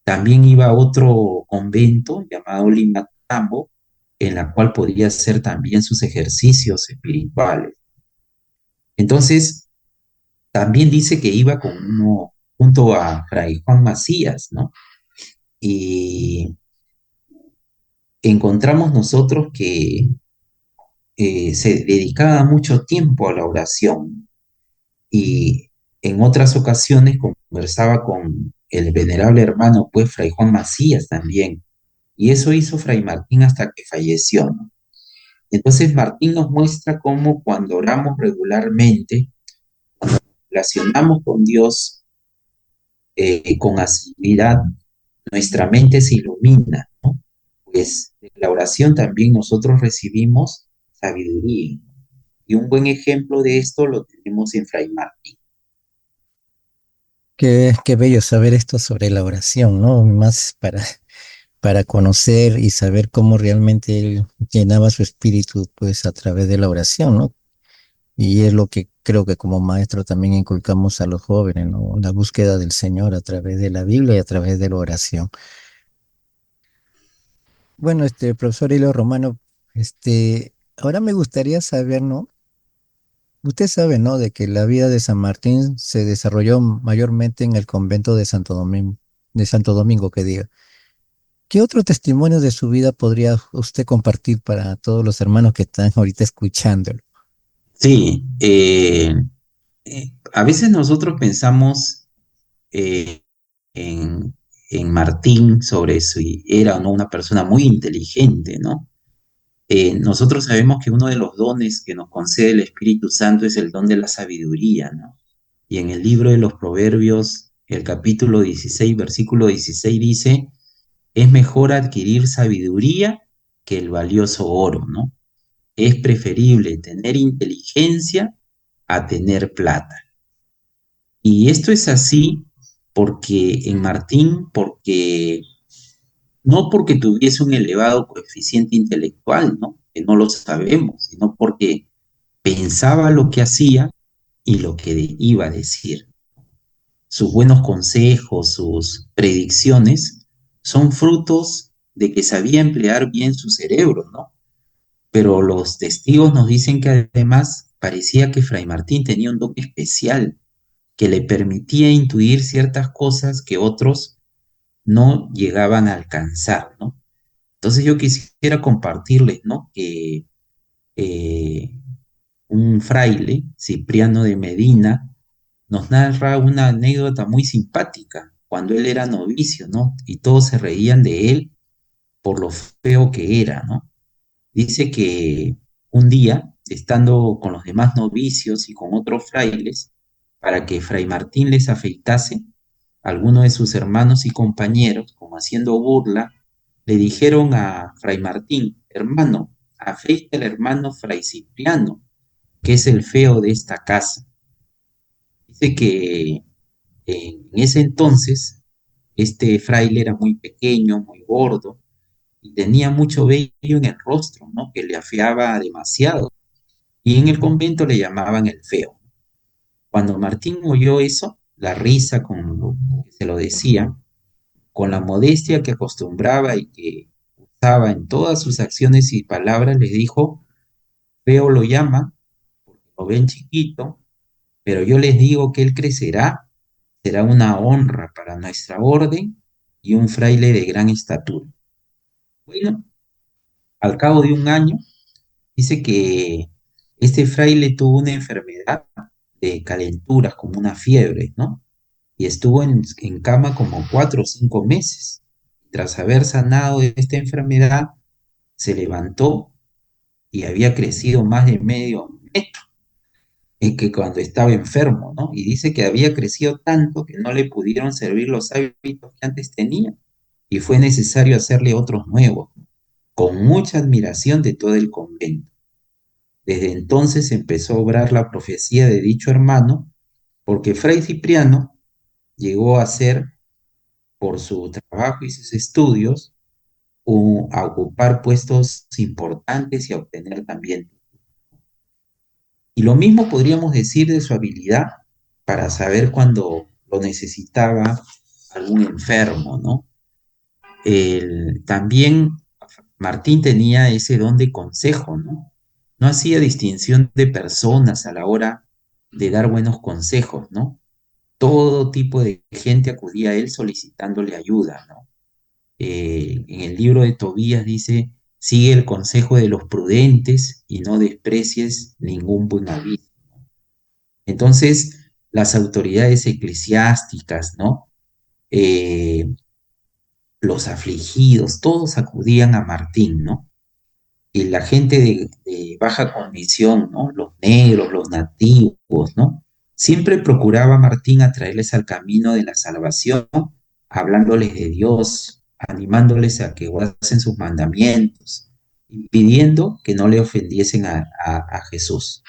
También iba a otro convento llamado Limatambo, en la cual podía hacer también sus ejercicios espirituales. Entonces, también dice que iba con uno, junto a Fray Juan Macías, ¿no? Y encontramos nosotros que se dedicaba mucho tiempo a la oración y en otras ocasiones conversaba con el venerable hermano, pues Fray Juan Macías también. Y eso hizo Fray Martín hasta que falleció, ¿no? Entonces Martín nos muestra cómo cuando oramos regularmente, relacionamos con Dios con asiduidad, nuestra mente se ilumina, ¿no? Pues de la oración también nosotros recibimos sabiduría. Y un buen ejemplo de esto lo tenemos en Fray Martín. Qué bello saber esto sobre la oración, ¿no? Más para conocer y saber cómo realmente él llenaba su espíritu, pues a través de la oración, ¿no? Y es lo que creo que como maestro también inculcamos a los jóvenes, ¿no? La búsqueda del Señor a través de la Biblia y a través de la oración. Bueno, profesor Hilo Romano, ahora me gustaría saber, ¿no? Usted sabe, ¿no? De que la vida de San Martín se desarrolló mayormente en el convento de Santo Domingo, que diga. ¿Qué otro testimonio de su vida podría usted compartir para todos los hermanos que están ahorita escuchándolo? Sí, a veces nosotros pensamos eh, en, en Martín sobre si era o no una persona muy inteligente, ¿no? Nosotros sabemos que uno de los dones que nos concede el Espíritu Santo es el don de la sabiduría, ¿no? Y en el libro de los Proverbios, el capítulo 16, versículo 16 dice, es mejor adquirir sabiduría que el valioso oro, ¿no? Es preferible tener inteligencia a tener plata. Y esto es así porque en Martín, porque no porque tuviese un elevado coeficiente intelectual, ¿no? Que no lo sabemos, sino porque pensaba lo que hacía y lo que iba a decir. Sus buenos consejos, sus predicciones, son frutos de que sabía emplear bien su cerebro, ¿no? Pero los testigos nos dicen que además parecía que Fray Martín tenía un don especial que le permitía intuir ciertas cosas que otros no llegaban a alcanzar, ¿no? Entonces yo quisiera compartirles, ¿no? Que eh, un fraile, Cipriano de Medina, nos narra una anécdota muy simpática cuando él era novicio, ¿no? Y todos se reían de él por lo feo que era, ¿no? Dice que un día, estando con los demás novicios y con otros frailes, para que Fray Martín les afeitase, algunos de sus hermanos y compañeros, como haciendo burla, le dijeron a Fray Martín, hermano, afeita el hermano Fray Cipriano, que es el feo de esta casa. Dice que en ese entonces este fraile era muy pequeño, muy gordo, y tenía mucho vello en el rostro, ¿no? Que le afeaba demasiado. Y en el convento le llamaban el feo. Cuando Martín oyó eso, la risa con lo que se lo decía, con la modestia que acostumbraba y que usaba en todas sus acciones y palabras, les dijo, feo lo llama, porque lo ven chiquito, pero yo les digo que él crecerá, será una honra para nuestra orden y un fraile de gran estatura. Bueno, al cabo de un año, dice que este fraile tuvo una enfermedad de calenturas, como una fiebre, ¿no? Y estuvo en cama como 4 o 5 meses. Tras haber sanado de esta enfermedad, se levantó y había crecido más de medio metro en que cuando estaba enfermo, ¿no? Y dice que había crecido tanto que no le pudieron servir los hábitos que antes tenía y fue necesario hacerle otros nuevos, con mucha admiración de todo el convento. Desde entonces empezó a obrar la profecía de dicho hermano, porque Fray Cipriano llegó a ser, por su trabajo y sus estudios, a ocupar puestos importantes y a obtener también. Y lo mismo podríamos decir de su habilidad para saber cuando lo necesitaba algún enfermo, ¿no? También Martín tenía ese don de consejo, ¿no? No hacía distinción de personas a la hora de dar buenos consejos, ¿no? Todo tipo de gente acudía a él solicitándole ayuda, ¿no? En el libro de Tobías dice, sigue el consejo de los prudentes y no desprecies ningún buen aviso. Entonces, las autoridades eclesiásticas, ¿no? Eh, los afligidos, todos acudían a Martín, ¿no? Y la gente de baja condición, ¿no? Los negros, los nativos, ¿no? Siempre procuraba Martín atraerles al camino de la salvación, hablándoles de Dios, animándoles a que guarden sus mandamientos y pidiendo que no le ofendiesen a Jesús,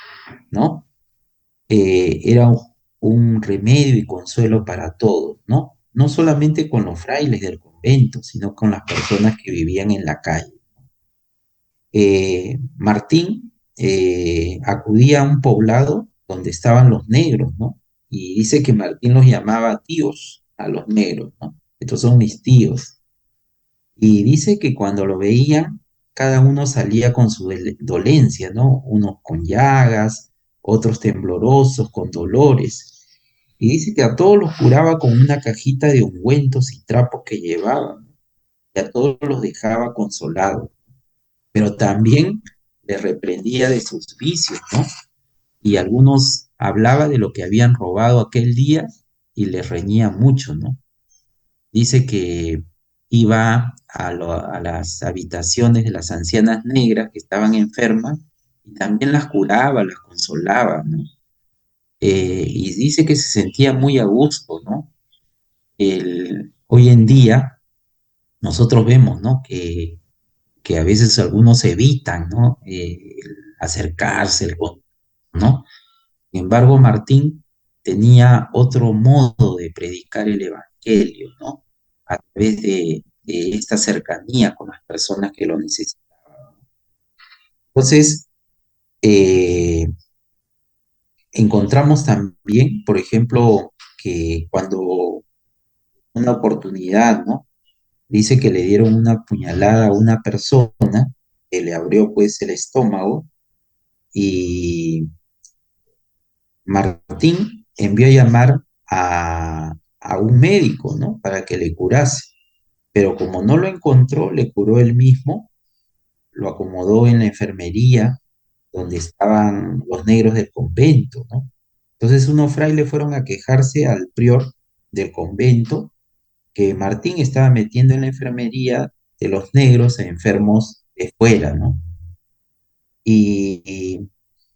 ¿no? Era un remedio y consuelo para todos, ¿no? No solamente con los frailes del convento, sino con las personas que vivían en la calle. Martín acudía a un poblado donde estaban los negros, ¿no? Y dice que Martín los llamaba tíos a los negros, ¿no? Estos son mis tíos. Y dice que cuando lo veían, cada uno salía con su dolencia, ¿no? Unos con llagas, otros temblorosos, con dolores. Y dice que a todos los curaba con una cajita de ungüentos y trapos que llevaban, y a todos los dejaba consolados, pero también les reprendía de sus vicios, ¿no? Y algunos hablaba de lo que habían robado aquel día y les reñía mucho, ¿no? Dice que iba a las habitaciones de las ancianas negras que estaban enfermas y también las curaba, las consolaba, ¿no? Y dice que se sentía muy a gusto, ¿no? Hoy en día nosotros vemos, ¿no? Que a veces algunos evitan, ¿no? El acercarse, ¿no? Sin embargo, Martín tenía otro modo de predicar el evangelio, ¿no? A través de esta cercanía con las personas que lo necesitaban. Entonces, eh, encontramos también, por ejemplo, que cuando una oportunidad, ¿no? Dice que le dieron una puñalada a una persona que le abrió pues el estómago y Martín envió a llamar a un médico, ¿no? Para que le curase. Pero como no lo encontró, le curó él mismo, lo acomodó en la enfermería donde estaban los negros del convento, ¿no? Entonces unos frailes fueron a quejarse al prior del convento que Martín estaba metiendo en la enfermería de los negros enfermos de fuera, ¿no? Y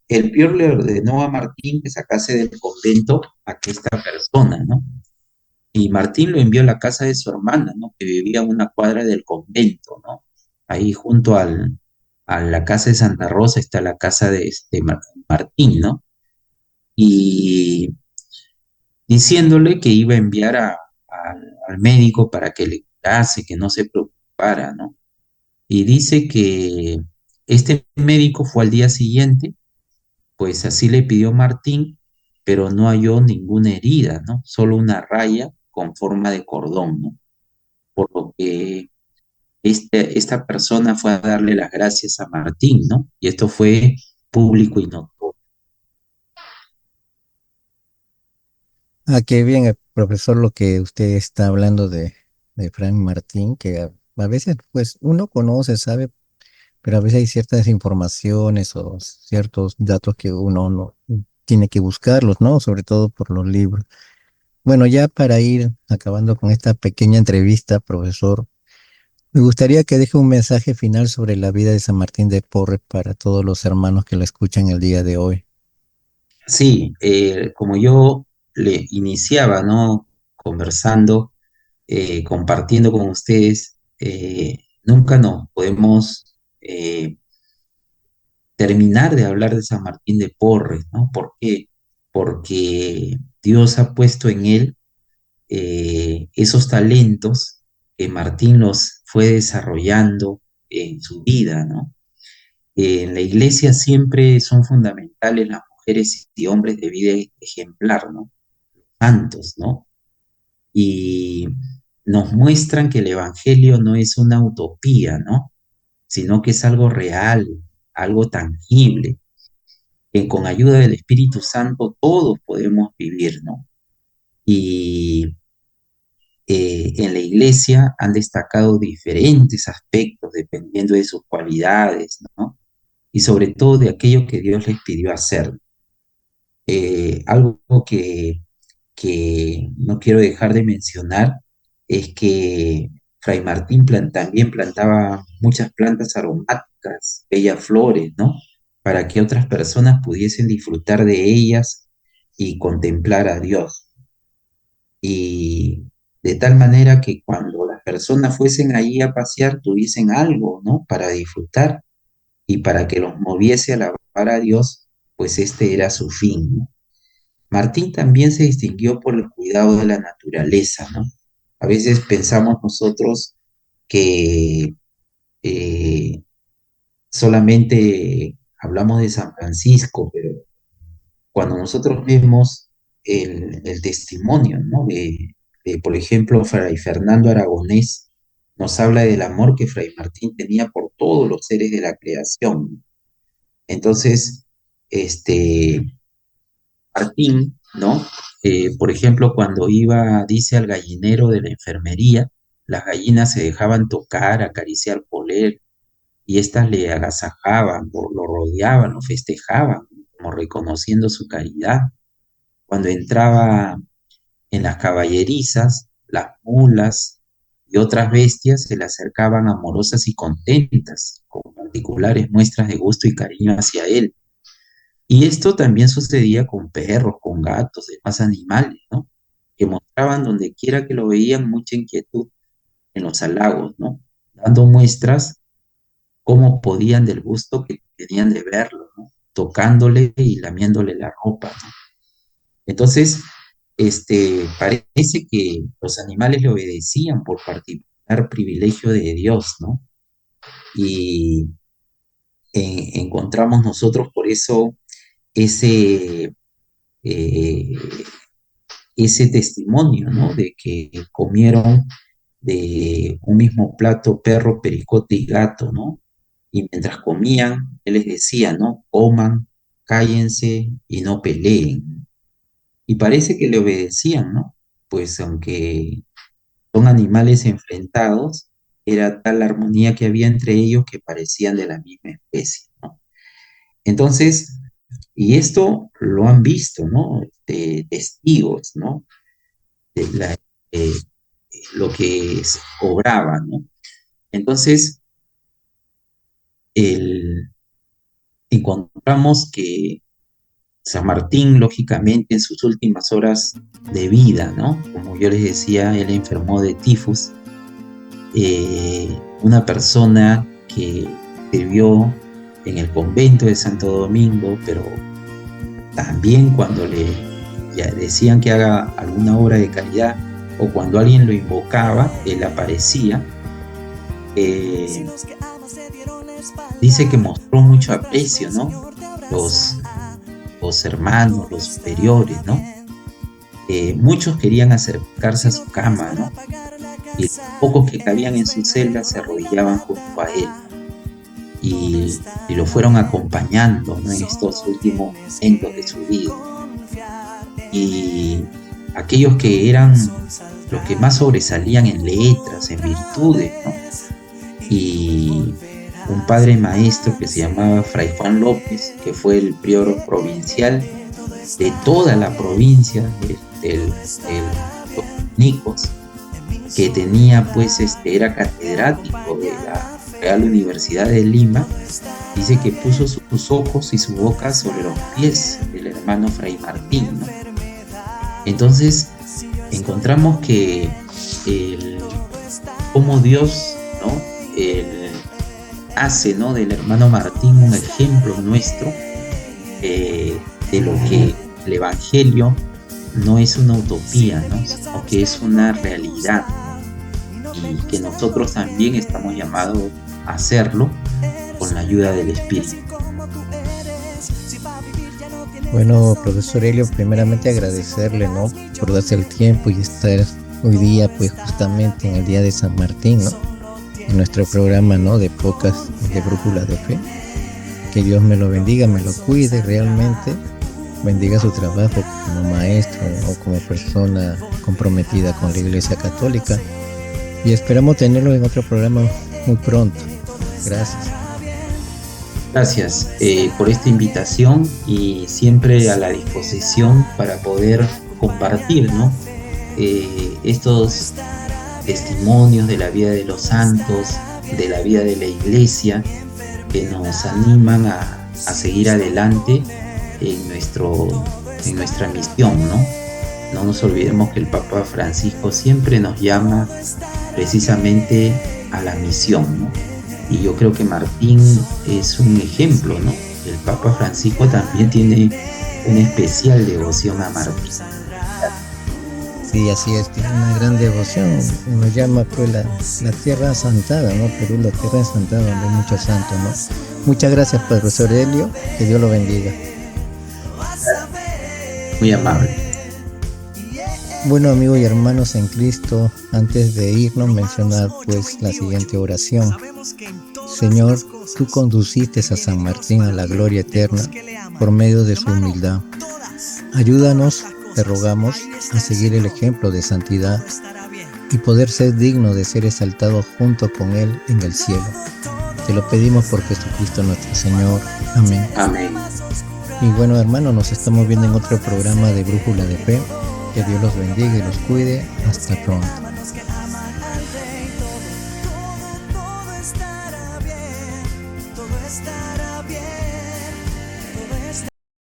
el prior le ordenó a Martín que sacase del convento a esta persona, ¿no? Y Martín lo envió a la casa de su hermana, ¿no? Que vivía a una cuadra del convento, ¿no? Ahí junto a la casa de Santa Rosa está la casa de Martín, ¿no? Y diciéndole que iba a enviar al médico para que le curase, que no se preocupara, ¿no? Y dice que este médico fue al día siguiente, pues así le pidió Martín, pero no halló ninguna herida, ¿no? Solo una raya con forma de cordón, ¿no? Por lo que esta persona fue a darle las gracias a Martín, ¿no? Y esto fue público y notorio. Ah, qué bien, profesor, lo que usted está hablando de Frank Martín, que a veces pues uno conoce, sabe, pero a veces hay ciertas informaciones o ciertos datos que uno no tiene que buscarlos, ¿no? Sobre todo por los libros. Bueno, ya para ir acabando con esta pequeña entrevista, profesor, me gustaría que deje un mensaje final sobre la vida de San Martín de Porres para todos los hermanos que lo escuchan el día de hoy. Sí, como yo le iniciaba, ¿no? Conversando, compartiendo con ustedes, nunca nos podemos terminar de hablar de San Martín de Porres, ¿no? ¿Por qué? Porque Dios ha puesto en él esos talentos que Martín los fue desarrollando en su vida, ¿no? En la iglesia siempre son fundamentales las mujeres y hombres de vida ejemplar, ¿no? Santos, ¿no? Y nos muestran que el Evangelio no es una utopía, ¿no? sino que es algo real, algo tangible, que con ayuda del Espíritu Santo todos podemos vivir, ¿no? Y en la iglesia han destacado diferentes aspectos dependiendo de sus cualidades, ¿no? Y sobre todo de aquello que Dios les pidió hacer. Algo que no quiero dejar de mencionar es que Fray Martín también plantaba muchas plantas aromáticas, bellas flores, ¿no? Para que otras personas pudiesen disfrutar de ellas y contemplar a Dios. Y de tal manera que cuando las personas fuesen allí a pasear, tuviesen algo, ¿no? Para disfrutar y para que los moviese a alabar a Dios, pues este era su fin, ¿no? Martín también se distinguió por el cuidado de la naturaleza, ¿no? A veces pensamos nosotros que eh, solamente hablamos de San Francisco, pero cuando nosotros vemos el testimonio, ¿no? Por ejemplo, Fray Fernando Aragonés nos habla del amor que Fray Martín tenía por todos los seres de la creación. Entonces, Martín, ¿no? Por ejemplo, cuando iba, dice, al gallinero de la enfermería, las gallinas se dejaban tocar, acariciar por él, y éstas le agasajaban, lo rodeaban, lo festejaban, como reconociendo su caridad. Cuando entraba en las caballerizas, las mulas y otras bestias se le acercaban amorosas y contentas, con particulares muestras de gusto y cariño hacia él. Y esto también sucedía con perros, con gatos, demás animales, ¿no? Que mostraban donde quiera que lo veían mucha inquietud en los halagos, ¿no? Dando muestras cómo podían del gusto que tenían de verlo, ¿no? Tocándole y lamiéndole la ropa, ¿no? Entonces, parece que los animales le obedecían por particular privilegio de Dios, ¿no? Y encontramos nosotros por eso ese, eh, ese testimonio, ¿no? De que comieron de un mismo plato perro, pericote y gato, ¿no? Y mientras comían, él les decía, ¿no? Coman, cállense y no peleen. Y parece que le obedecían, ¿no? Pues aunque son animales enfrentados, era tal la armonía que había entre ellos que parecían de la misma especie, ¿no? Entonces, y esto lo han visto, ¿no? Testigos, ¿no? De eh, lo que obraba, ¿no? Entonces, encontramos que San Martín, lógicamente, en sus últimas horas de vida, ¿no? Como yo les decía, él enfermó de tifus. Una persona que sirvió en el convento de Santo Domingo, pero también cuando ya decían que haga alguna obra de caridad o cuando alguien lo invocaba, él aparecía. Dice que mostró mucho aprecio, ¿no? Los hermanos, los superiores, ¿no? Muchos querían acercarse a su cama, ¿no? Y los pocos que cabían en su celda se arrodillaban junto a él y lo fueron acompañando, ¿no? En estos últimos momentos de su vida. Y aquellos que eran los que más sobresalían en letras, en virtudes, ¿no? Y un padre maestro que se llamaba Fray Juan López, que fue el prior provincial de toda la provincia de los dominicos, que tenía, pues, era catedrático de la Real Universidad de Lima, dice que puso sus ojos y su boca sobre los pies del hermano Fray Martín, ¿no? Entonces, encontramos que como Dios, ¿no? Hace, ¿no? Del hermano Martín un ejemplo nuestro de lo que el Evangelio no es una utopía, ¿no? Sino que es una realidad y que nosotros también estamos llamados a hacerlo con la ayuda del Espíritu. Bueno, profesor Helio, primeramente agradecerle, ¿no? Por darse el tiempo y estar hoy día, pues justamente en el día de San Martín, ¿no? en nuestro programa, ¿no?, de podcast de Brújula de Fe. Que Dios me lo bendiga, me lo cuide realmente, bendiga su trabajo como maestro o como persona comprometida con la Iglesia Católica. Y esperamos tenerlo en otro programa muy pronto. Gracias. Gracias por esta invitación y siempre a la disposición para poder compartir, ¿no?, estos testimonios de la vida de los santos, de la vida de la Iglesia, que nos animan a seguir adelante en nuestra misión, ¿no? No nos olvidemos que el Papa Francisco siempre nos llama precisamente a la misión, ¿no? Y yo creo que Martín es un ejemplo, ¿no? El Papa Francisco también tiene una especial devoción a Martín. Sí, así es, tiene una gran devoción. Nos llama pues la tierra santada, ¿no? Perú, la tierra santada donde hay muchos santos, ¿no? Muchas gracias, profesor Helio, que Dios lo bendiga. Muy amable. Bueno, amigos y hermanos en Cristo, antes de irnos, mencionar pues la siguiente oración. Señor, tú conduciste a San Martín a la gloria eterna por medio de su humildad. Ayúdanos, te rogamos, a seguir el ejemplo de santidad y poder ser digno de ser exaltado junto con Él en el cielo. Te lo pedimos por Jesucristo nuestro Señor. Amén. Amén. Y bueno, hermanos, nos estamos viendo en otro programa de Brújula de Fe. Que Dios los bendiga y los cuide. Hasta pronto.